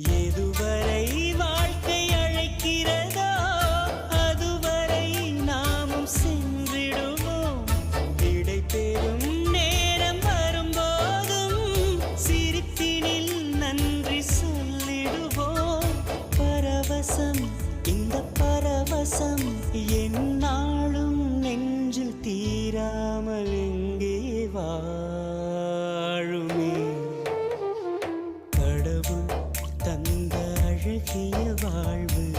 எதுவரை வாழ்க்கை அழைக்கிறதோ அதுவரை நாமும் சென்றிடுவோம். விடை பெறும் நேரம் வரும்போதும் சிரிப்பினில் நன்றி சொல்லிடுவோம். பரவசம், இந்த பரவசம் எந்நாளும் நெஞ்சில் தீராமல் எங்கே வாழுமே. கடவுள் தந்த அழகிய வாழ்வு